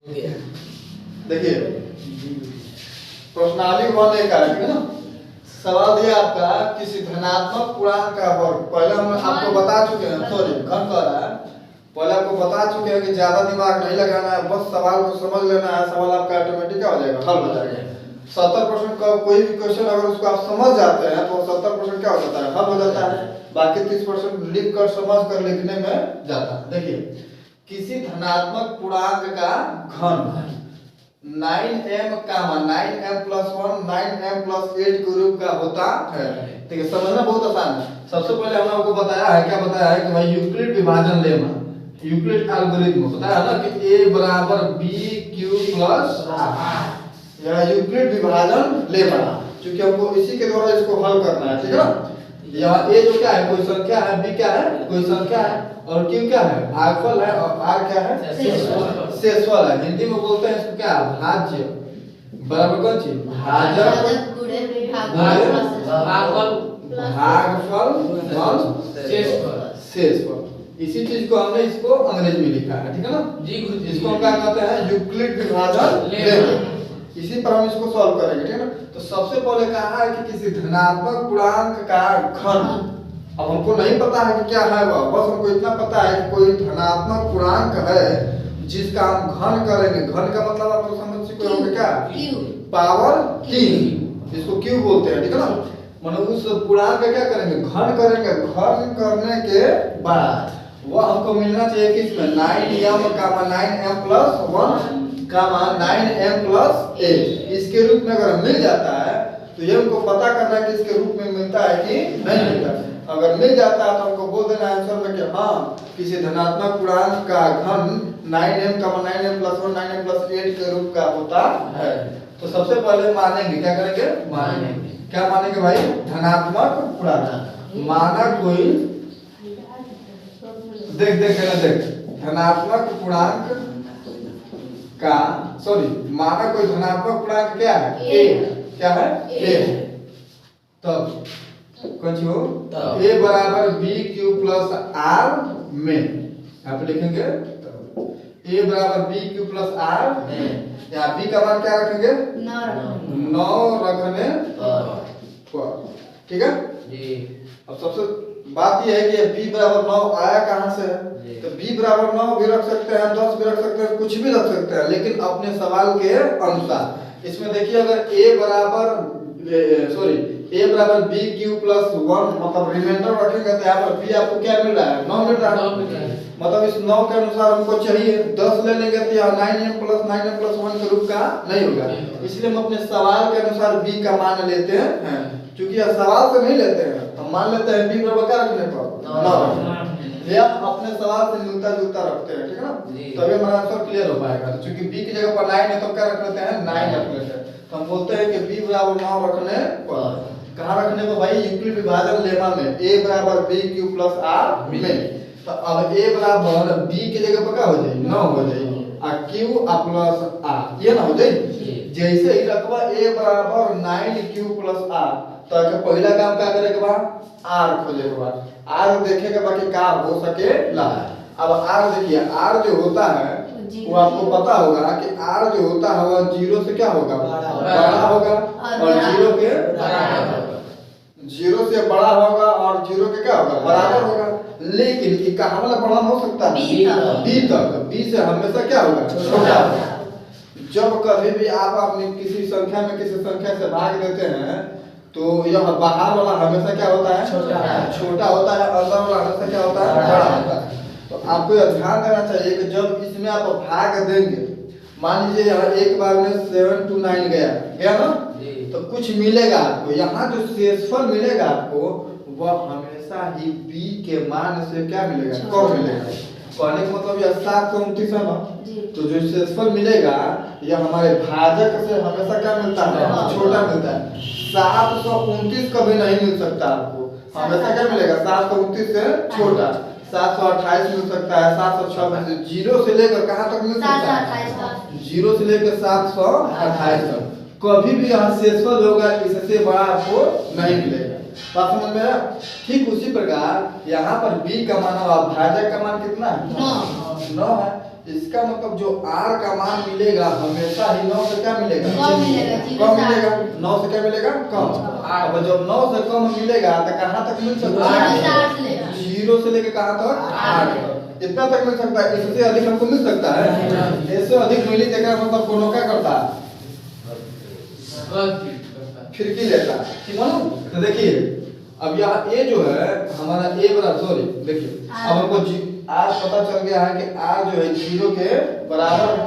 देखिए प्रश्नावली 1 का ठीक है ना। सवाल दिया आपका किसी धनात्मक पूर्णांक का वर्ग। पहले हम आपको बता चुके हैं, सॉरी घन कह रहा है, पहले आपको बता चुके हैं कि ज्यादा दिमाग नहीं लगाना है, बस सवाल को समझ लेना है। सवाल आपका ऑटोमेटिक क्या हो जाएगा, हल हो जाएगा। 70% का कोई भी क्वेश्चन अगर उसको आप समझ जाते हैं तो 70% क्या हो जाता है, हल हो जाता है। बाकी 30% लिख कर समझ कर लिखने में जाता है। देखिए किसी धनात्मक पूर्णांक का घन 9m 9m + 1 9m + 8 के रूप का होता है। ठीक है, समझना बहुत आसान है। सबसे पहले हमने आपको बताया है, क्या बताया है कि भाई यूक्लिड विभाजन लेमा, यूक्लिड एल्गोरिथम बताया ना कि a = bq + r, या यूक्लिड विभाजन लेमा, क्योंकि हमको इसी के द्वारा इसको हल करना है। ठीक है ना। यहाँ a जो क्या है, कोई संख्या है, b क्या है, कोई संख्या है, और q क्या है, भागफल है, और r क्या है, शेषफल है। हिंदी में बोलते हैं इसको क्या, भाज्य बराबर कौन चीज, भाजक गुणे भागफल शेषफल। इसी चीज को हमने इसको अंग्रेजी में लिखा है। ठीक है ना जी गुरु जी। इसको हम क्या कहते हैं, यूक्लिड विभाजन लेमा। इसी पर हम इसको सॉल्व करेंगे। ठीक है ना। तो सबसे पहले कहा है कि किसी धनात्मक पूर्णांक का घन। अब हमको नहीं पता है कि क्या है वह, बस हमको इतना पता है कि कोई धनात्मक पूर्णांक है जिसका हम घन करेंगे। घन का मतलब आप लोग समझ चुके होंगे, क्या, पावर 3, इसको क्यू बोलते हैं। ठीक है ना। मतलब उस पूर्णांक का क्या करेंगे, घन करेंगे। घन करने के बाद वह हमको मिलना चाहिए किसमें, 9m 9m + 1 9m + 8 इसके रूप में अगर मिल जाता है तो ये हमको पता करना है कि इसके रूप में मिलता है कि नहीं मिलता है। अगर मिल जाता है तो हमको बोल देना आंसर में कि हाँ किसी धनात्मक पूर्णांक का घन 9m 9m + 1 9m + 8 के रूप का होता है। तो सबसे पहले मानेंगे, क्या करेंगे, मानेंगे। क्या मानेंगे भाई, धनात्मक पूर्णांक। माना कोई, देख धनात्मक पूर्णांक का, सॉरी माना कोई धनात्मक पूर्णांक क्या है, a, क्या है, a। तब कौन सी हो, a = bq + r में यहाँ पे लिखेंगे a = bq + r में। यहाँ b का मान क्या रखेंगे, 9 रखने पर। ठीक है जी। अब सबसे बात यह है कि b = 9 आया कहां से, तो b = 9 भी रख सकते हैं, 10 भी रख सकते हैं, कुछ भी रख सकते हैं, लेकिन अपने सवाल के अनुसार। इसमें देखिए अगर a = bq + 1 मतलब रिमाइंडर रखेंगे तो यहाँ पर b आपको क्या मिल रहा है, 9 मिल रहा है। मतलब इस 9 के अनुसार हमको चाहिए, 10 ले लेंगे तो यहाँ 9m + 9m + 1 के रूप का नहीं होगा। इसलिए हम अपने सवाल के अनुसार b का मान लेते हैं, क्योंकि यह सवाल से नहीं लेते हैं। हम मान लेते हैं b बराबर क्या रखने पर, 9, या अपने सवाल से मिलता जुलता रखते हैं। ठीक है ना, तभी हमारा आंसर क्लियर हो पाएगा। तो चूंकि b की जगह पर 9 है तो क्या रख लेते हैं, 9 रख लेते हैं। तो हम बोलते हैं कि b = 9 रखने पर। कहाँ रखने पर भाई, यूक्लिड विभाजन लेमा में a = bq + r में। तो अब a = b की जगह पर क्या हो जाएगी, 9 हो जाएगी, और q + r ये ना हो जाएगी। जैसे ही रखवा a = 9q + r, तो पहला काम क्या करे के बाद, r खोजे के बाद r देखे के बाद कि क्या हो सके ला। अब r देखिए, r जो होता है वो आपको पता होगा कि r जो होता है वो 0 से क्या होगा, बड़ा होगा, और 0 के बराबर होगा। 0 से बड़ा होगा और 0 के क्या होगा, बराबर होगा। लेकिन ये कहाँ वाला बड़ा हो सकता है, b तक। b से हमेशा क्या होगा, छोटा होगा। जब कभी भी आप अपनी किसी संख्या में किसी संख्या से भाग देते हैं तो यह बाहर वाला हमेशा क्या होता है, छोटा होता है, अंदर वाला हमेशा क्या होता है, बड़ा होता है। तो आपको यह ध्यान देना चाहिए कि जब इसमें आप भाग देंगे, मान लीजिए यहाँ एक बार में 7 to 9 गया ना, तो कुछ मिलेगा आपको। यहाँ जो शेषफल मिलेगा आपको वह हमेशा ही b के मान से क्या मिलेगा, कम मिलेगा। कहने का मतलब यह 729 है ना, तो जो शेषफल मिलेगा यह हमारे भाजक से हमेशा क्या मिलता है, छोटा मिलता है। 729 कभी नहीं मिल सकता आपको, हमेशा क्या मिलेगा, 729 से छोटा। 728 मिल सकता है, 726, 0 से लेकर कहाँ तक मिल सकता है, 0 से लेकर 728 तक। कभी भी यहाँ शेषफल होगा इससे बड़ा आपको नहीं मिलेगा। बात समझ में आया। ठीक उसी प्रकार यहाँ पर b का मान और भाजक का मान कितना है, 9 है। इसका मतलब जो r का मान मिलेगा हमेशा ही 9 से क्या मिलेगा? कम मिलेगा। कम मिलेगा। 9 से क्या मिलेगा? कम। अब जब 9 से कम मिलेगा तो कहाँ तक मिल सकता है? 0 से लेके कहाँ तक? 8। इतना तक मिल सकता है। इससे अधिक हमको मिल सकता है? इससे अधिक मिली तो मतलब कोनो क्या करता है? खिड़की लेता है। ठीक है ना? तो देखिए अब यहाँ a जो है हमारा a बराबर, सॉरी देखिए अब हमको r पता चल गया है कि r जो है 0 के बराबर है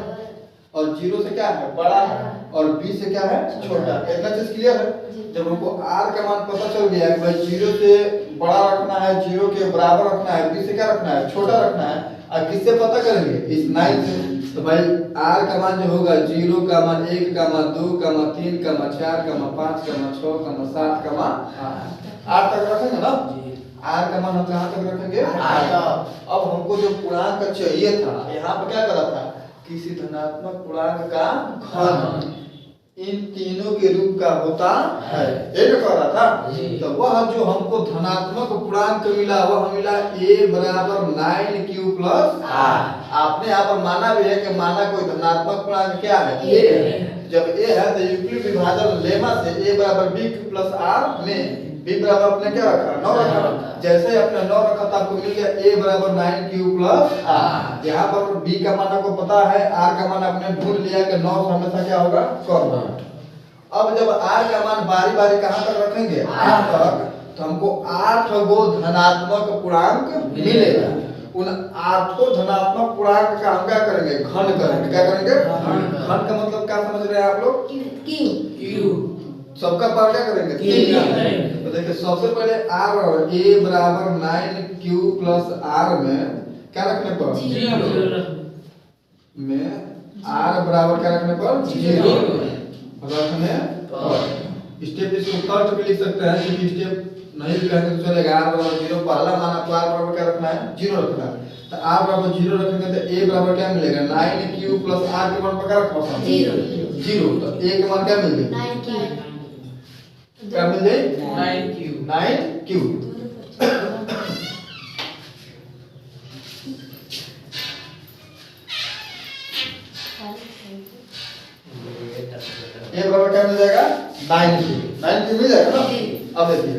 और 0 से क्या है? बड़ा है और b से क्या है? छोटा। इतना चीज क्लियर है। जब हमको r का मान पता चल गया कि भाई 0 से बड़ा रखना है, 0 के बराबर रखना है, b से क्या रखना है? छोटा रखना है। और किससे पता करेंगे? इस 9 से। तो भाई r का मान जो होगा 0, 1, 2, 3, 4, 5, 6, 7, 8 तक रखेंगे ना? r का मान हम कहाँ तक रखेंगे? 8। अब हमको जो पूर्णांक चाहिए था, यहाँ पर क्या करा था? किसी धनात्मक पूर्णांक का घन इन तीनों के रूप का होता है, ये जो कह रहा था। तो वह जो हमको धनात्मक पूर्णांक मिला वह मिला a बराबर 9q प्लस r। आपने यहाँ पर माना भी है कि माना कोई धनात्मक पूर्णांक क्या है? a है। जब a है तो यूक्लिड विभाजन लेमा से a बराबर bq प्लस r में b बराबर अपने क्या रखा? 9 रखा। जैसे अपने 9 रखा तो आपको मिल गया a बराबर 9q प्लस r। यहाँ पर b का मान आपको पता है, r का मान आपने ढूंढ लिया कि 9 से हमेशा क्या होगा? कम। अब जब r का मान बारी बारी कहाँ तक रखेंगे? 8 तक। तो हमको 8 गो धनात्मक पूर्णांक मिलेगा। उन 8 धनात्मक पूर्णांक का हम क्या करेंगे? घन करेंगे। क्या करेंगे? घन का मतलब क्या समझ रहे हैं आप लोग? क्यू। सबका पावर क्या करेंगे? 3। तो देखिए सबसे पहले r बराबर a बराबर 9q प्लस r में क्या रखने पर? 0 में r बराबर क्या रखने पर? 0 रखने पर। स्टेप इसको फर्स्ट भी लिख सकते हैं, क्योंकि स्टेप नहीं भी कहेंगे तो चलेगा। r बराबर 0 पहला मान आपको r बराबर क्या रखना है? 0 रखना है। तो r बराबर 0 रखेंगे तो a बराबर क्या मिलेगा? 9q प्लस r के मान पर क्या रखना है? 0। तो a के मान क्या मिल गए? क्या मिल जाए? 9q। ये बराबर क्या मिल जाएगा? 9q मिल जाएगा ना? अब देखिए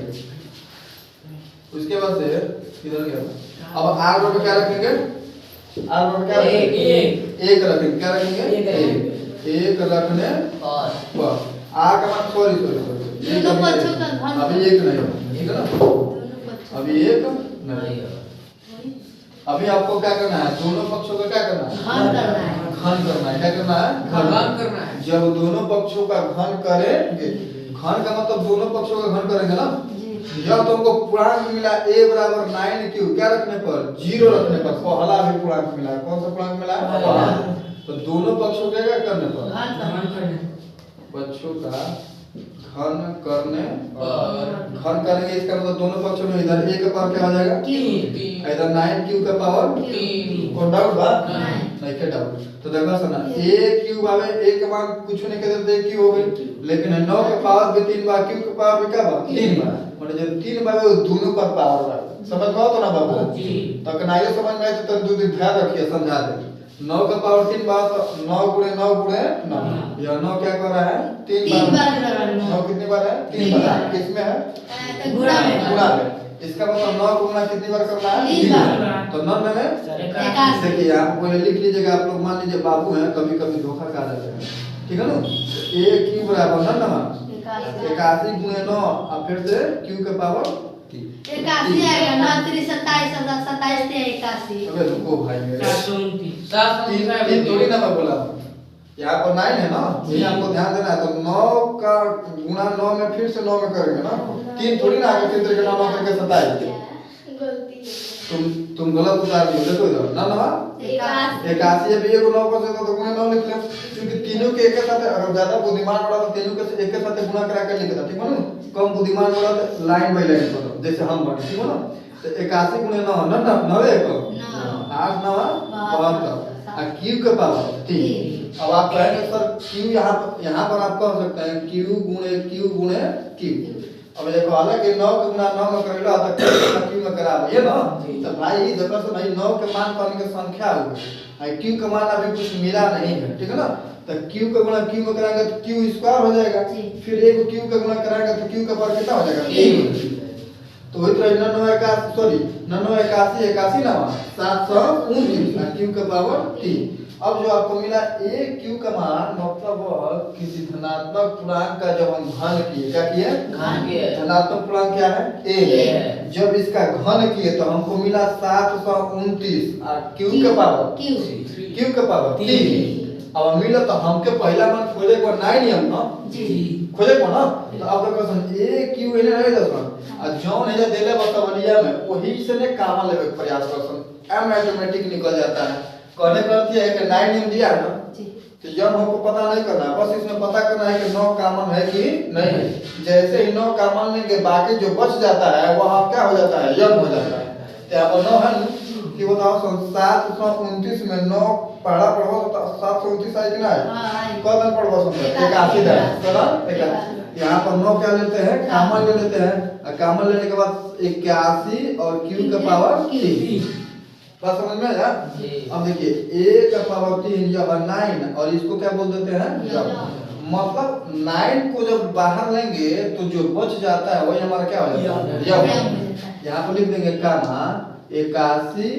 उसके बाद से किधर गया? अब r बराबर क्या रखेंगे? r बराबर क्या रखेंगे? 1 रखेंगे। क्या रखेंगे? 1 रखने पर r का मान सॉरी अभी 1 नहीं, ठीक है ना? अभी 1 नहीं। अभी आपको क्या करना है? दोनों पक्षों का क्या करना है? घन करना है। क्या करना है? घन करना है। जब दोनों पक्षों का घन करेंगे, घन का मतलब दोनों पक्षों का घन करेंगे ना? जब तुमको पूर्णांक मिला a बराबर 9q क्या रखने पर? 0 रखने पर। पहला भी पूर्णांक मिला। कौन सा पूर्णांक मिला? तो दोनों पक्षों का क्या करने पर? पक्षों का घन करने पर। घन करेंगे इसका मतलब दोनों पक्षों में इधर a का पावर क्या हो जाएगा? 3। इधर 9q का पावर 3। कौन डाउट बा? नहीं के डाउट। तो देखो सुना a आवे a का मान कुछ नहीं कर देते q हो गई, लेकिन 9 का पावर भी 3 बा, q का पावर भी क्या बा? 3 बा। मतलब जब 3 बा वो दोनों पर पावर बा। समझ में आओ तो ना बाबू? तो कनाइयो समझ में आए तो दो दिन ध्यान रखिए, समझा दे। 9 का पावर 3 बार तो 9 गुणे 9 गुणे 9। यह 9 क्या कर रहा है? 3 बार। 9 कितनी बार है? 3 बार। किसमें है? गुणा में। इसका मतलब 9 को गुणा कितनी बार करना है? 3 बार। तो 9 में देखिए आप पहले लिख लीजिएगा। आप लोग मान लीजिए बाबू हैं, कभी कभी धोखा खा जाते हैं, ठीक है ना? a q बराबर ना 81 गुणे 9 और फिर से q का पावर 81 आएगा ना? 27 से 81। अबे रुको भाई मेरे 3 थोड़ी ना मैं बोला। यहाँ पर 9 है ना, ये आपको ध्यान देना है। तो 9 का गुणा 9 में फिर से 9 में करेंगे ना? 3 थोड़ी ना आगे 3 तरीके 9 तरीके 27। तुम गलत उतार दिए। देखो इधर ना 81 अब 1 को 9 पर से तो गुणा 9 लिख ले, क्योंकि तीनों के एक साथ अगर ज्यादा बुद्धिमान बड़ा तो तीनों के एक साथ गुणा करा कर लिखता, ठीक है ना? कम बुद्धिमान बड़ा तो लाइन बाय लाइन करो, जैसे हम बने, ठीक है ना? तो 81 गुणे 9 ना 9 को 8 9 72 और q का पावर 3। अब आप कहेंगे सर q यहाँ पर आप कह सकते हैं q गुणे q। अब देखो हालांकि 9 के गुणा 9 में करेला तो q में करा ये ना। तो भाई देखो तो भाई 9 के मान पाने की संख्या हो गई। है क्यू का मान अभी कुछ मिला नहीं है, ठीक है ना। तो क्यू का गुणा क्यू में कराएंगे तो क्यू स्क्वायर हो जाएगा, फिर एक क्यू का गुणा कराएंगे तो क्यू का पावर कितना हो जाएगा 3। तो वही तरह 89 81 नवा 729 क्यू का पावर 3। अब जो आपको मिला ए क्यू का मान मतलब किसी धनात्मक पूर्णांक का जब हम घन किए, क्या किए घन किए, धनात्मक पूर्णांक क्या है ए, जब इसका घन किए तो हमको मिला 729 क्यू का पावर क्यू का पावर 3। अब मिला तो हमके पहला मान खोजे को 9 नियम ना जी खोजे को ना। तो अब देखो सन ए क्यू एने रहे दसन आ जौन है देले बतवलिया में वही से ने काम लेवे के प्रयास करसन, एम ऑटोमेटिक निकल जाता है। कहने करती है कि 9 नियम दिया है ना, तो जब हमको पता नहीं करना है, बस इसमें पता करना है कि 9 कॉमन है कि नहीं है। जैसे ही 9 कॉमन लेंगे बाकी जो बच जाता है वह क्या हो जाता है यम हो जाता है। तो अब 9 है कि बताओ 729 में 9 पढ़ा पढ़ो तो 729 आई कि ना है कौन पढ़ो समझो 81 है चलो 81। यहाँ पर 9 क्या लेते हैं कॉमन ले लेते हैं, और कॉमन लेने के बाद 81 और q का पावर 3। बात समझ में आया। अब देखिए a का पावर 3 या 9 और इसको क्या बोल देते हैं यम। मतलब 9 को जब बाहर लेंगे तो जो बच जाता है वही हमारा क्या हो जाता है यम। यहाँ पर लिख देंगे कामा 81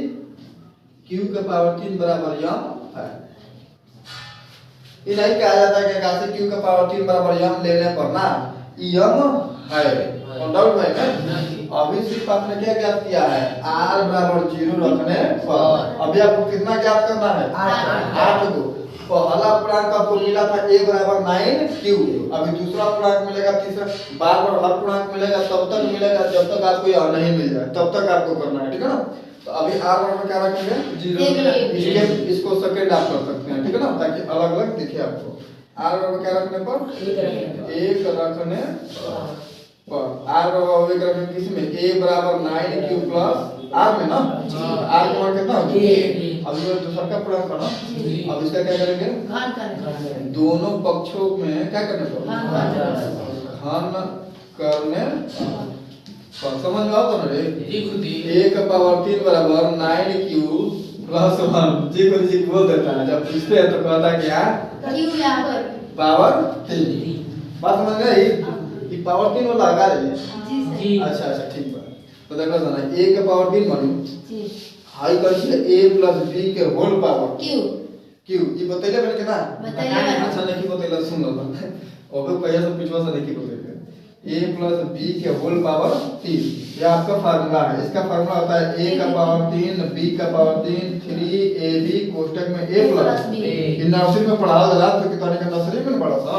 q का पावर 3 बराबर यम है। ये नहीं कहा जाता है कि 81 q का पावर 3 बराबर यम लेने पर ना यम है, डाउट है ना। अभी सिर्फ आपने क्या ज्ञात किया है r बराबर 0 रखने पर। अभी आपको कितना ज्ञात करना है 8 को। पहला पूर्णांक आपको मिला था a बराबर 9q, अभी दूसरा पूर्णांक मिलेगा, तीसरा बार बार हर पूर्णांक मिलेगा तब तक मिलेगा जब तक आपको यह नहीं मिल जाए, तब तक आपको करना है, ठीक है ना। तो अभी r बराबर क्या रखेंगे 0, इसको सेकंड आप कर सकते हैं, ठीक है ना, ताकि अलग अलग दिखे आपको। r बराबर क्या रखने पर 1 रखने पर r बराबर 1 रखने किसमें a बराबर 9q प्लस r में ना r का मान कितना होगा अब ये दूसरा का पूर्णांक है ना। अब इसका क्या करेंगे घन करेंगे, दोनों पक्षों में क्या करने पर घन करने पर। समझ में आता ना रे a का पावर 3 बराबर 9q प्लस 1 जी को जी बोल देता है, जब पूछते हैं तो कहता है क्या q यहाँ पर पावर 3। बात समझ में आई कि पावर 3 वाला लगा ले। जी अच्छा अच्छा ठीक है। तो देखो ना a का पावर 3 मानो जी हाई कर से a प्लस b के होल पावर q ये बतैले बने के ना बतैले। अच्छा नहीं बतैला सुन लो ओबे पहले से पिछवा से नहीं बतैले a प्लस b के होल पावर 3 ये आपका फार्मूला है। इसका फार्मूला होता है a का पावर 3 b का पावर 3 3ab कोष्ठक में a plus b। In nursery में पढ़ा होगा तो कितने का नर्सरी में पढ़ा था।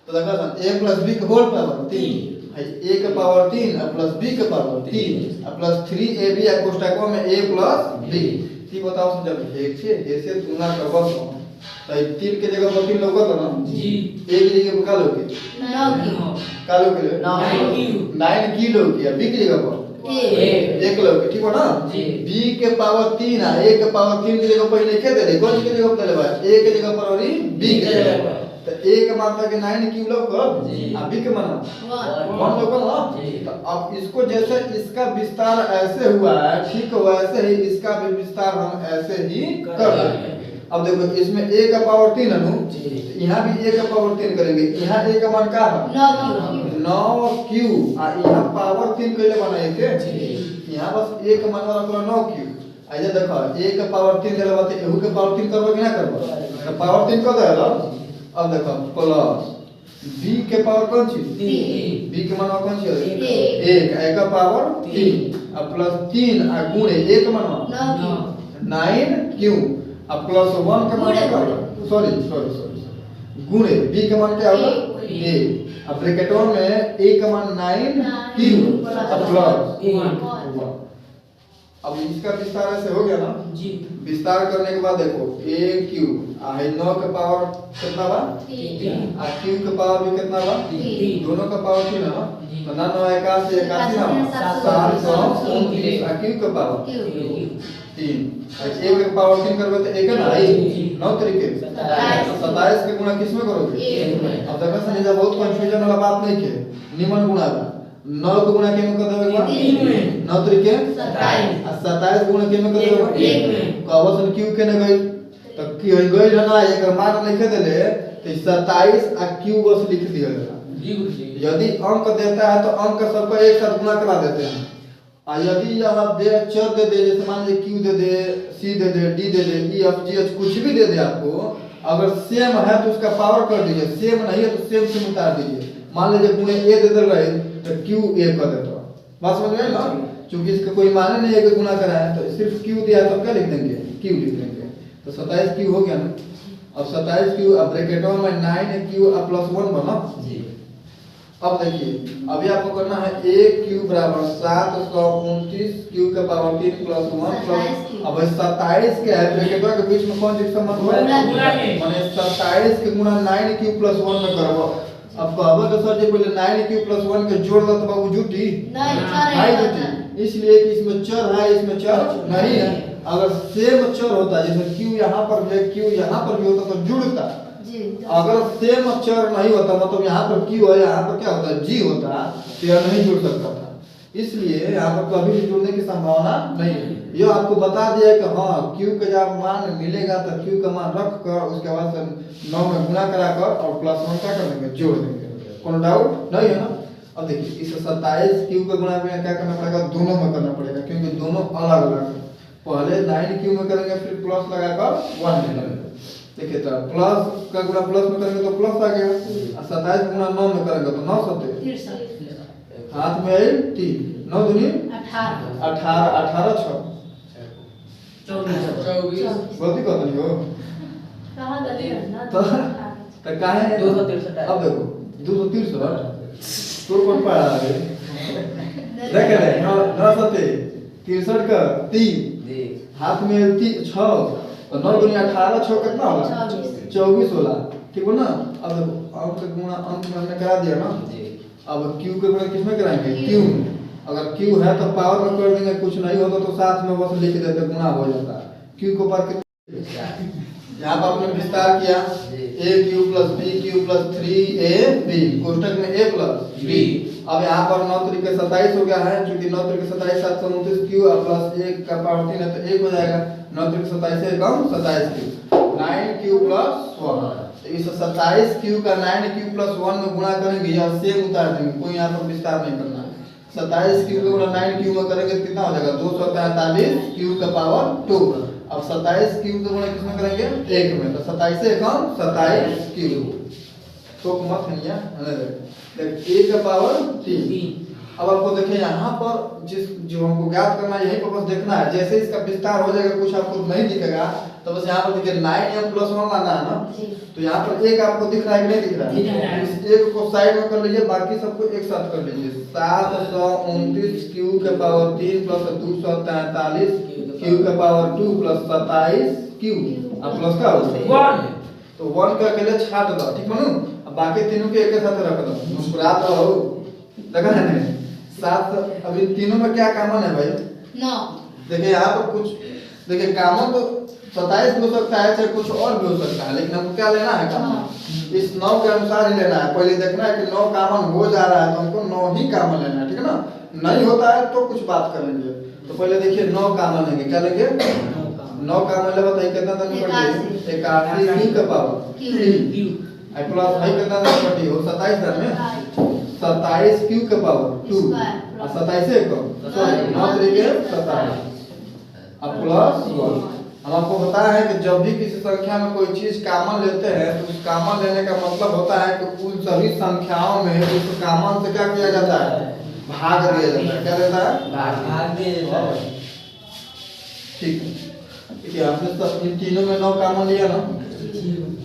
तो देखा था a प्लस b के होल पावर 3 है a का पावर 3 और प्लस b का पावर 3 और प्लस 3ab या कोष्ठकों में a प्लस b। ठीक बताओ जब एक से गुना करबो तो 3 के जगह पर 3 लोगे तो ना जी a की जगह पर का लोगे 9q का लोगे 9 की लोगे b की जगह पर एक लोगे, ठीक हो ना। b के पावर 3 है a के पावर 3 की जगह पर नहीं के दे रहे कौन की जगह पर दे भाई a के जगह पर और b के जगह पर। तो a का मान था कि 9 क्यू लोग और b के मान 1 लोग ना। तो अब इसको जैसे इसका विस्तार ऐसे हुआ है ठीक वैसे ही इसका भी विस्तार हम ऐसे ही कर देंगे। अब देखो इसमें a का पावर 3 है नु, यहाँ भी a का पावर 3 करेंगे। यहाँ a का मान क्या है 9q और यहाँ पावर 3 कैले बनाए के यहाँ बस a का मान वाला 9q। ऐसे देखो a का पावर 3 देला बात एहू के पावर 3 करबो कि ना करबो तो पावर 3 कर देला। अब देखो प्लस b के पावर कौन सी b के मान कौन सी है 1 a का पावर 3 अब प्लस 3 और गुणे a का मान 9q अब प्लस 1 का मान क्या होगा सॉरी गुणे b का मान क्या होगा a अब ब्रैकेटों में a का मान 9q अब प्लस 1। अब इसका विस्तार ऐसे हो गया ना जी। विस्तार करने के बाद देखो a q है 9 का पावर कितना बा और q का पावर भी कितना बा दोनों का पावर 3 है ना। तो 9 9 81 81 ना 729 और q का पावर 3 a का पावर 3 करबे तो 1 ना आई 9 तरीके 27 के गुणा किस में करोगे अब देखो सनी बहुत कंफ्यूजन वाला बात नहीं के निमन गुणा बा 9 को गुणा के में कर देबे 9 तरीके 27 गुणा के में कर देबे 1 में कहबो सन q के न गई कि होई गई ना एक मान लिख देले तो 27 आ क्यू बस लिख दिया जाला। जी गुरुजी। यदि अंक देता है तो अंक सबको एक साथ गुणा करा देते हैं। और यदि यहाँ दे चर दे दे, जैसे मान लीजिए क्यू दे दे, सी दे दे, डी दे दे, ई एफ जी एच कुछ भी दे दे आपको, अगर सेम है तो उसका पावर कर दीजिए, सेम नहीं है तो सेम से उतार दीजिए। मान लीजिए गुणे ए दे दे रहे तो क्यू ए कर देता। बात समझ में ना? क्योंकि इसका कोई माने नहीं है कि गुणा करा है, तो सिर्फ क्यू दिया है तो क्या लिख देंगे? क्यू लिख देंगे। तो 27 क्यू हो गया ना। अब 27 क्यू, अब ब्रैकेटों में 9 क्यू प्लस 1 बना जी। अब देखिए अभी आपको करना है a क्यू बराबर 729 क्यू का पावर 3 प्लस 1 प्लस, अब 27 के है ब्रैकेटों के बीच में कौन चीज संबंध हुआ? माने 27 के गुणा 9 क्यू प्लस 1 में करबो। अब कहबो तो सर जी पहले 9 क्यू प्लस 1 के जोड़ दो तो बाबू जुटी नहीं जुटी, इसलिए कि इसमें चर है इसमें चर नहीं है। अगर सेम चर होता जैसे क्यू यहाँ पर भी क्यू यहाँ पर भी होता तो जुड़ता। अगर सेम अक्षर नहीं होता मतलब यहाँ पर क्यू है यहाँ पर क्या होता है जी होता तो यह नहीं जुड़ सकता था, इसलिए यहाँ पर कभी भी जुड़ने की संभावना नहीं है। यह आपको बता दिया कि हाँ क्यू का जब मान मिलेगा तो क्यू का मान रख कर उसके बाद 9 में गुणा करा कर और प्लस 1 क्या कर देंगे? जोड़ देंगे। कोनो डाउट नहीं है ना? अब देखिए इस 27 क्यू का गुणा में क्या करना पड़ेगा? दोनों में करना पड़ेगा क्योंकि दोनों अलग अलग है। पहले 9 क्यू में करेंगे फिर प्लस लगाकर 1 में करेंगे। देखिए तो प्लस का गुणा प्लस में करेंगे तो प्लस आ गया, 27 गुणा 9 में करेंगे तो 9 सत्ते हाथ में आई 3 9 दूनी 18 18 6 24 गलती कर दियो कहां गलती करना तो काहे 263। अब देखो 263 तो कौन पढ़ा है देख ले 9 सत्ते 63 का 3 जी हाथ में 6 तो 9 दूनी 18 6 कितना होला? 24 होला। ठीक हो ना? अब अंक का गुणा अंक में हमने करा दिया ना जी। अब q का गुणा किसमें कराएंगे? q। अगर q है तो पावर में कर देंगे, कुछ नहीं होता तो साथ में बस लिख देते गुणा हो जाता। q को पर यहाँ पर आपने विस्तार किया a Q plus b Q plus 3ab कोष्टक में a प्लस b। अब यहाँ पर 9 तरीके 27 हो गया है, क्योंकि 9 तरीके 27 729 क्यू प्लस 1 का पावर 3 है तो 1 हो जाएगा। 9 तरीके 27 से कम 27 क्यू 9 क्यू प्लस 1। तो इस 27 क्यू का 9 क्यू प्लस 1 में गुणा करेंगे या सेम उतार देंगे, कोई यहाँ पर विस्तार नहीं करना है। 27 क्यू का गुणा 9 क्यू में करेंगे तो कितना हो जाएगा? 243 क्यू का पावर 2। अब 27 क्यू का गुणा किसमें करेंगे? 1 में, तो 27 से कम 27 क्यू तो मत है देख a का पावर 3। अब आपको देखिए यहाँ पर जो हमको ज्ञात करना है यही पर बस देखना है। जैसे इसका विस्तार हो जाएगा कुछ आपको नहीं दिखेगा तो बस यहाँ पर देखिए 9m प्लस 1 लाना है ना, तो यहाँ पर एक आपको दिख रहा है कि नहीं दिख रहा है? इस एक को साइड में कर लीजिए, बाकी सबको एक साथ कर लीजिए। 729 क्यू के पावर 3 प्लस 243 क्यू के पावर 2 प्लस 27 क्यू अब प्लस का 1 तो 1 का अकेले छाट दो, ठीक है ना? अब बाकी तीनों के एक साथ रख दो, मुस्कुरात रहो। देखा है ना? साथ अभी तीनों में क्या कॉमन है भाई? 9। देखिए यहाँ पर कुछ देखिए कॉमन तो 27 हो सकता है चाहे कुछ और भी हो सकता है, लेकिन हमको क्या लेना है कॉमन? इस 9 के अनुसार ही लेना है। पहले देखना है कि 9 कॉमन हो जा रहा है तो हमको 9 ही कॉमन लेना है, ठीक है ना? नहीं होता है तो कुछ बात करेंगे। तो पहले देखिए 9 कॉमन लेंगे, क्या लेंगे? 9 कॉमन ले बताइए कितना तक निकलती है? 81 क्यू का पावर 3 आई प्लस भाई कितना तक निकलती है? 27 में 27 क्यू का पावर 2 और 27 से कम सॉरी 9 तरीके 27 अब प्लस 1। हम आपको बताया है कि जब भी किसी संख्या में कोई चीज कॉमन लेते हैं तो उस कॉमन लेने का मतलब होता है कि उन सभी संख्याओं में उस कॉमन से क्या किया जाता है? भाग दिया जाता है। क्या देता है? भाग दिया जाता है। ठीक है, देखिए आपने तो इन तीनों में 9 कॉमन लिया ना,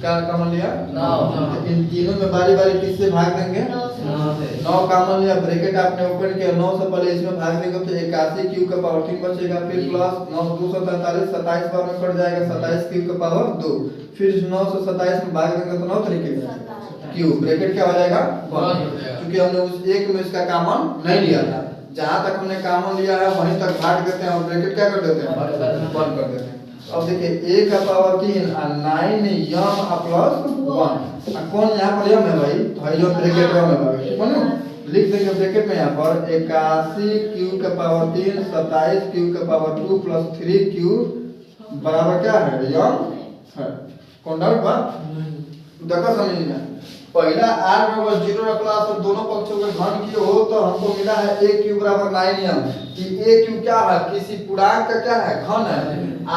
क्या कॉमन लिया? 9। इन तीनों में बारी बारी किससे भाग देंगे? 9 कॉमन लिया, ब्रैकेट आपने ओपन किया, 9 से पहले इसमें भाग देंगे तो 81 क्यू का पावर 3 बचेगा, फिर प्लस 9 243 27 बार में कट जाएगा 27 क्यू का पावर 2, फिर 9 से 27 में भाग देंगे तो 9 तरीके का क्यू ब्रैकेट क्या हो जाएगा? 1, क्योंकि हमने उस एक में इसका कॉमन नहीं लिया था। जहां तक हमने कॉमन लिया है वहीं तक भाग देते हैं और ब्रैकेट क्या कर देते हैं? 1 कर देते हैं। अब देखिए a का पावर 3 और 9 यम प्लस 1 कौन यहाँ पर यम है भाई? तो भाई जो ब्रैकेट में भाई बोलो लिख देंगे ब्रैकेट में यहाँ पर 81 क्यू का पावर 3 27 क्यू का पावर 2 प्लस 3 क्यू बराबर क्या है? यम है। कौन डाउट बा? देखो समझ में पहला r बराबर 0 रखला तो दोनों पक्षों के घन किए हो तो हमको मिला है a क्यूब बराबर 9m कि a क्यूब क्या है? किसी पूर्णांक का क्या है? घन है।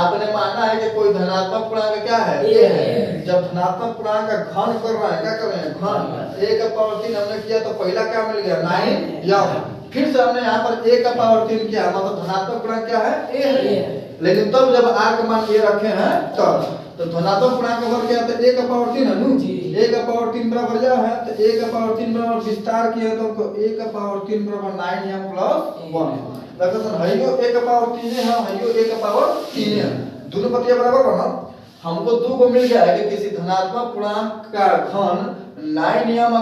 आपने माना है कि कोई धनात्मक पूर्णांक क्या है? a है। जब धनात्मक पूर्णांक का घन कर रहा है, क्या कर रहे हैं? घन। a का पावर 3 हमने किया तो पहला क्या मिल गया? 9m। फिर से हमने यहाँ पर a का पावर 3 किया, मतलब धनात्मक पूर्णांक क्या है? a है। लेकिन तब जब r का मान a रखे हैं तब तो धनात्मक पूर्णांक का वर्ग क्या है? तो a का पावर 3 है नु। a का पावर 3 बराबर क्या है? तो a का पावर 3 बराबर विस्तार किया तो हमको a का पावर 3 बराबर 9m + 1। देखो सर हइयो a का पावर 3 है, हइयो a का पावर 3 है। दोनों पतिया बराबर बना। हमको दो को मिल गया है कि किसी धनात्मक पूर्णांक का घन 9m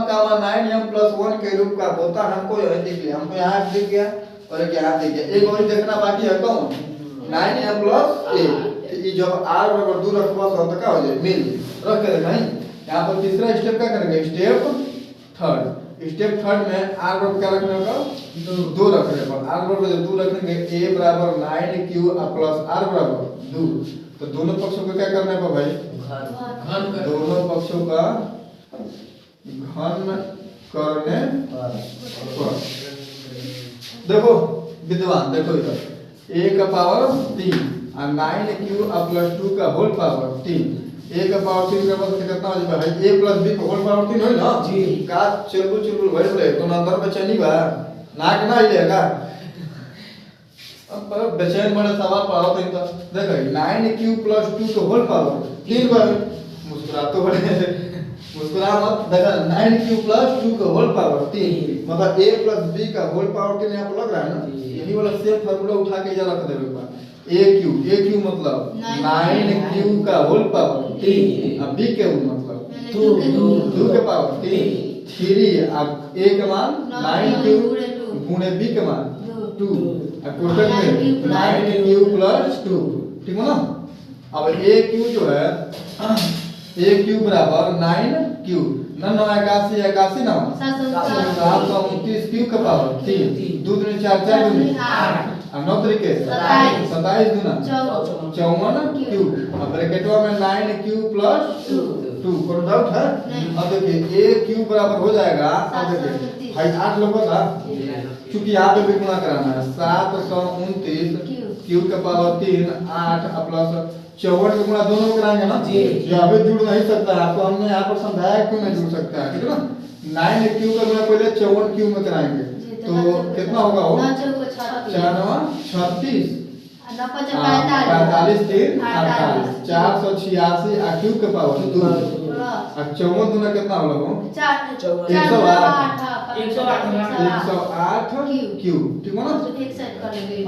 9m + 1 के रूप का होता है। हमको यह दिख गया, हमको यहाँ दिख गया और एक यहाँ दिख गया। एक और देखना बाकी है कौन? 9m + 1। ये जब r बराबर 2 रखबा तो क्या हो जाए? मिल रख के नहीं। यहाँ पर तीसरा स्टेप क्या करेंगे? स्टेप थर्ड में r बराबर क्या रखने होगा? 2 रखने पर r बराबर जब 2 रखेंगे a बराबर 9q प्लस r बराबर 2 तो दोनों पक्षों को क्या करना है भाई? घन कर। दोनों पक्षों का घन करने पर देखो विद्वान देखो इधर a का पावर 3 और 9q प्लस 2 का होल पावर 3। a का पावर 3 का मतलब कितना हो जाएगा भाई? a प्लस b का होल पावर 3 होई ना जी। का चुलबुल भइल रहे तो अंदर में चनी बा नाक ना हिलेगा। अब बेचैन बड़े सवाल पढ़ाओ तो देखो 9q प्लस 2 का होल पावर 3 बार मुस्कुरा तो बड़े मुस्कुरा मत। देखो 9q प्लस 2 का होल पावर 3 मतलब a प्लस b का होल पावर 3 यहाँ पर लग रहा है ना। यही वाला सेम फार्मूला उठा के इधर रख देवे एक बार। a मतलब 9q का होल पावर 3 और b के मतलब 2 के पावर 3 अब a का मान 9q गुणे b का मान 2 और टोटल में 9q प्लस 2 ठीक है ना। अब aq जो है aq बराबर 9q 81 ना 729 q का पावर 3 2 दूनी 4 4 दूनी 8 और 9 तरीके 27 गुना 54 q। अब ब्रैकेटवा में 9q प्लस 2 कोई डाउट है? अब देखिए aq बराबर हो जाएगा। अब देखिए भाई 8 लोग था क्योंकि यहाँ पे भी गुणा कराना है 729 q का पावर 3 8 प्लस 54 का गुणा दोनों कराएंगे ना जी। यहाँ पे जुड़ नहीं सकता है, आपको हमने यहाँ पर समझाया क्यों नहीं जुड़ सकता है, ठीक है ना। 9q का गुणा पहले 54q में कराएंगे तो कितना होगा? वो 36 45 3 48 486 q के पावर 2 और 54 दूना कितना होगा? वो 108 q ठीक है ना।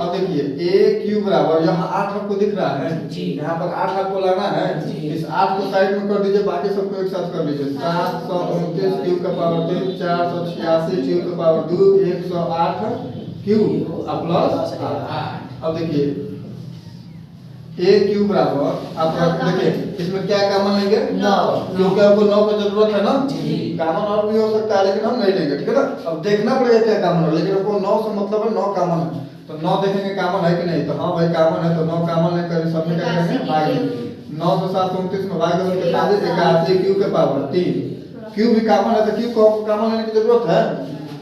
अब देखिए aq बराबर यहाँ 8 आपको दिख रहा है, यहाँ पर 8 आपको लाना है। इस 8 को साइड में कर दीजिए, बाकी सबको एक साथ कर लीजिए। 729 q का पावर 3 486 q का पावर 2 108 q प्लस 8। अब देखिए aq बराबर आप देखिए इसमें क्या कॉमन लेंगे? 9 क्योंकि आपको 9 की जरूरत है ना। कॉमन और भी हो सकता है लेकिन हम नहीं लेंगे, ठीक है ना। अब देखना पड़ेगा क्या कॉमन है, लेकिन आपको 9 से मतलब है 9 कॉमन है तो 9 देखेंगे कॉमन है कि नहीं। तो हाँ भाई कॉमन है तो 9 कॉमन है कर सब में क्या करेंगे? भाग 9 से 729 में भाग देंगे कितना? 81 q के पावर 3। q भी कॉमन है तो q को कॉमन लेने की जरूरत है।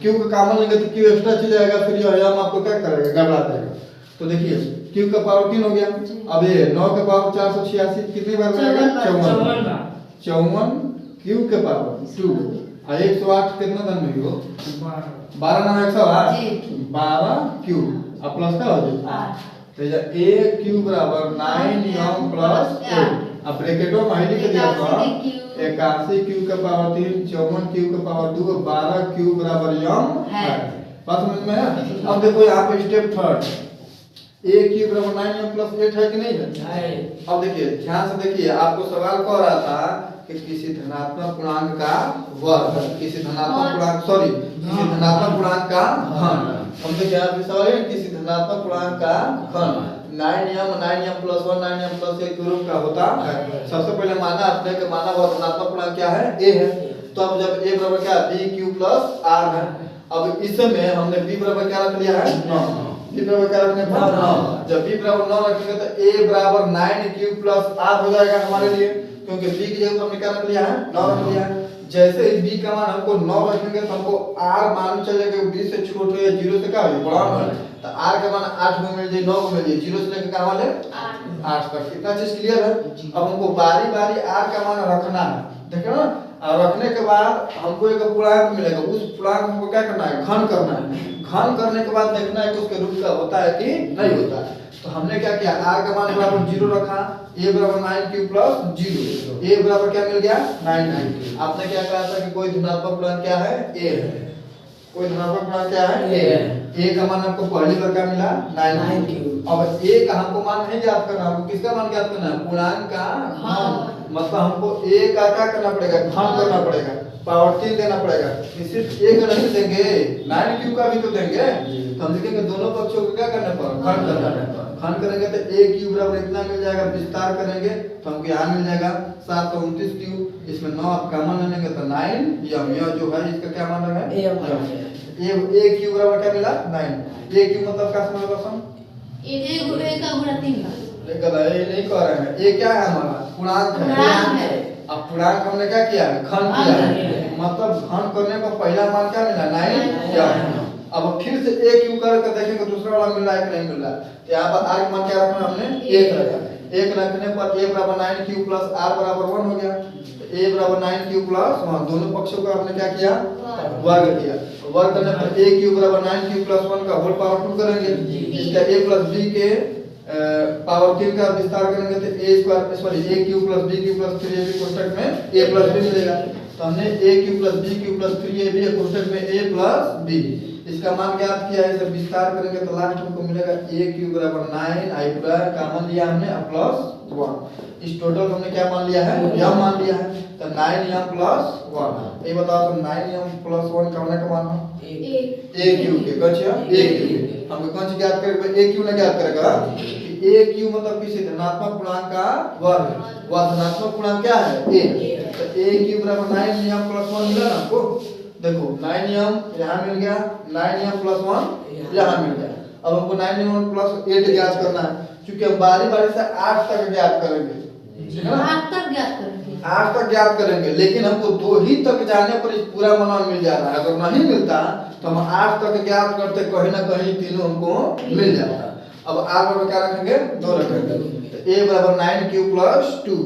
q को कॉमन लेंगे तो q एक्स्ट्रा चल जाएगा, फिर यह हम आपको क्या करेगा? गड़बड़ा देगा। तो देखिए q का पावर 3 हो गया। अब ये 9 का पावर 486 कितनी बार बनेगा? 54 q के पावर 2 और 108 कितना धन में हो? 12 ना 108 12 q अब प्लस का हो जाए तो ये aq बराबर 9m प्लस 8। अब ब्रैकेटों में लिख दिया था 81 q का पावर 3 54 q का पावर 2 12 q बराबर m है। बात समझ में है? अब देखो यहाँ पे स्टेप थर्ड aq बराबर 9m प्लस 8 है कि नहीं है? अब देखिए ध्यान से देखिए, आपको सवाल कह रहा था कि किसी धनात्मक पूर्णांक का वर्ग, किसी धनात्मक पूर्णांक किसी धनात्मक पूर्णांक का घन। हम देखिए यहाँ पे सवाल है किसी धनात्मक पूर्णांक का घन 9m प्लस 1 9m प्लस 1 के रूप का होता है। सबसे पहले माना आपने कि माना हुआ धनात्मक पूर्णांक क्या है? a है। तो अब जब a बराबर क्या? bq प्लस r है। अब इसमें हमने b बराबर क्या रख लिया है? 9 बी बराबर क्या रखने पर 9। जब बी बराबर 9 रखेंगे तो a बराबर 9 क्यूब प्लस r हो जाएगा हमारे लिए, क्योंकि b की जगह पर हमने क्या रख लिया है 9 रख लिया है। जैसे ही b का मान हमको 9 रखेंगे तो हमको r मान चलेगा 20 से छोटे या 0 से क्या हो बड़ा है, तो r का मान 8 को मिल जाए 9 को मिल जाए, 0 से लेकर कहां वाले 8 तक। इतना चीज क्लियर है। अब हमको बारी बारी r का मान रखना है, देखो ना। और रखने के बाद हमको एक पूर्णांक मिलेगा, उस पूर्णांक को क्या करना है घन करना है। घन करने के बाद देखना है कि उसके रूप का होता है कि नहीं होता है। तो हमने क्या किया, r का मान बराबर 0 रखा, a बराबर 9 क्यूब प्लस 0, a बराबर क्या मिल गया 9। आपने क्या कहा था कि कोई धनात्मक पूर्णांक क्या है a है, कोई धनात्मक पूर्णांक क्या है a है। a का मान हमको पहली बार क्या मिला 9 क्यूब। अब a का हमको मान नहीं ज्ञात करना, हमको किसका मान ज्ञात करना है पूर्णांक का घन। मतलब हमको a का क्या करना पड़ेगा घन करना पड़ेगा, पावर 3 देना पड़ेगा। सिर्फ a का नहीं देंगे 9 क्यूब का भी तो देंगे। तो हम लिखेंगे दोनों पक्षों को क्या करना पड़ेगा घन करना है। घन करेंगे तो a क्यूब बराबर इतना मिल जाएगा, विस्तार करेंगे तो हमको यहाँ मिल जाएगा 729 क्यूब। इसमें 9 आप कॉमन ले लेंगे तो 9 यम, यह जो है इसका क्या मान है a क्यूब बराबर क्या मिला 9। a क्यूब मतलब क्या समझ लो सम एक का गुणा 3 का लेकिन ये नहीं कह रहे हैं, ये क्या है हमारा पूर्णांक है। अब पूर्णांक हमने क्या किया है घन किया है, मतलब घन करने पर पहला मान क्या मिला 9 या। अब फिर से a क्यूब करके देखेंगे दूसरा वाला मिल रहा है कि नहीं मिल रहा है। तो यहाँ पर r का मान क्या रखना हमने 1 रखा, 1 रखने पर a बराबर 9 क्यूब प्लस r बराबर 1 हो गया। तो a बराबर 9 क्यूब प्लस 1, दोनों पक्षों का हमने क्या किया वर्ग किया। वर्ग करने पर a क्यूब बराबर 9 क्यूब प्लस 1 का होल पावर 2 करेंगे, इसका a प्लस b के पावर 3 का विस्तार करेंगे तो a square sorry a cube plus b cube plus 3ab कोष्ठक में a प्लस b मिलेगा। तो हमने a cube plus b cube plus 3ab कोष्ठक में a प्लस b इसका मान ज्ञात किया है। इसे विस्तार करेंगे तो लास्ट हमको मिलेगा a क्यूब बराबर 9 i पूरा कॉमन लिया हमने प्लस 1। इस टोटल हमने क्या मान लिया है यम मान लिया है। तो 9m प्लस 1, ये बताओ तो 9m प्लस 1 का होने का मान है a क्यूब के कछिया a क्यूब। हमको कौन सी ज्ञात करेगा a क्यूब ने ज्ञात करेगा कि a क्यूब मतलब किसी धनात्मक पूर्णांक का वर्ग, वह धनात्मक पूर्णांक क्या है a। तो a क्यूब बराबर 9m प्लस 1 मिला ना आपको, देखो 9m यहाँ मिल गया, 9m प्लस 1 यहाँ मिल गया। अब हमको 9m प्लस 8 ज्ञात करना है, क्योंकि हम बारी बारी से 8 तक ज्ञात करेंगे, ठीक है ना 8 तक ज्ञात करेंगे, 8 तक ज्ञात करेंगे। लेकिन हमको 2 ही तक जाने पर इस पूरा मान मिल जा रहा है। अगर नहीं मिलता तो हम 8 तक ज्ञात करते कहीं ना कहीं तीनों हमको मिल जाता। अब r बराबर क्या रखेंगे 2 रखेंगे। तो a बराबर 9 क्यूब प्लस 2,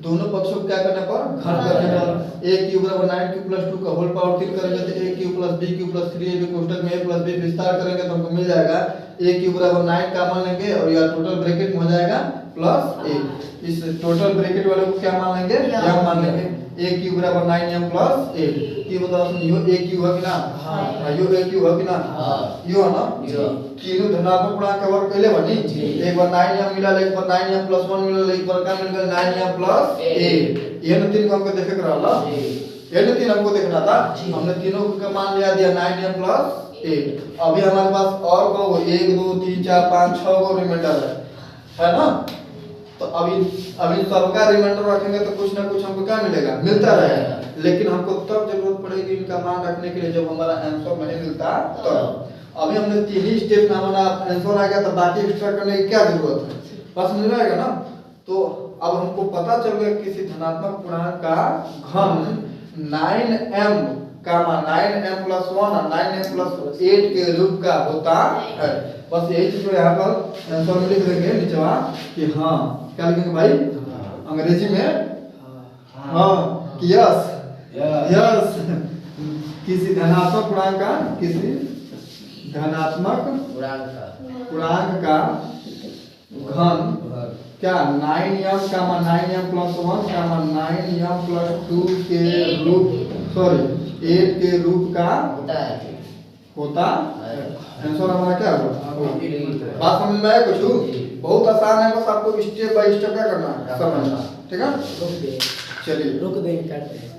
दोनों पक्षों को क्या करने पर घन करने पर a क्यूब बराबर 9 क्यूब प्लस 2 का होल पावर 3 करेंगे तो a cube plus b cube plus 3ab कोष्ठक में a प्लस b विस्तार करेंगे तो हमको मिल जाएगा a क्यूब बराबर 9 का मान लेंगे और यह टोटल ब्रैकेट में हो जाएगा प्लस a। इस टोटल ब्रैकेट वाले को क्या मान लेंगे यम मान लेंगे। a क्यूब बराबर 9m प्लस 8 की बताओ सुन यो a क्यूब है कि ना हां यो a क्यूब है कि ना यो है ना तीनों धनात्मक पूर्णांक का वर्ग पहले बनी। एक बार 9m मिला, एक बार 9m प्लस 1 मिला, एक बार क्या मिल गया 9m प्लस 8। ये न तीन को हमको देखे कर रहा ये न तीन हमको देखना था, हमने तीनों का मान लिया दिया 9m प्लस 8। अभी हमारे पास और को 1 2 3 4 5 6 को रिमाइंडर है ना। तो अभी सबका रिमाइंडर रखेंगे तो कुछ ना कुछ हमको क्या मिलेगा मिलता रहेगा। लेकिन हमको तब जरूरत पड़ेगी इनका मान रखने के लिए जब हमारा आंसर नहीं मिलता। तो अभी हमने 3 ही स्टेप में हमारा आंसर आ गया, तो बाकी एक्स्ट्रा करने की क्या जरूरत है, बस मिल जाएगा ना। तो अब हमको पता चल गया किसी धनात्मक पूर्णांक का घन 9m का मान 9m प्लस 1 और 9m प्लस 8 के रूप का होता है। बस यही चीज यहाँ पर आंसर में लिख देंगे नीचे कि हाँ क्या लिखेंगे भाई अंग्रेजी में हाँ कि यस यस किसी धनात्मक पूर्णांक का किसी धनात्मक पूर्णांक का घन क्या 9m का मान 9m प्लस 1 का मान 9m प्लस 2 के रूप 8 के रूप का होता आंसर हमारा क्या होगा। बात समझ में आया कुछ? बहुत आसान है, बस आपको स्टेप बाय स्टेप क्या करना है समझना, ठीक है। चलिए रुक दे काटते हैं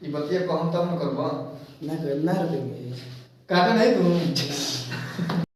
ये बतिया को हम तब न करबा ना कर ना रुकेंगे काटे नहीं तुम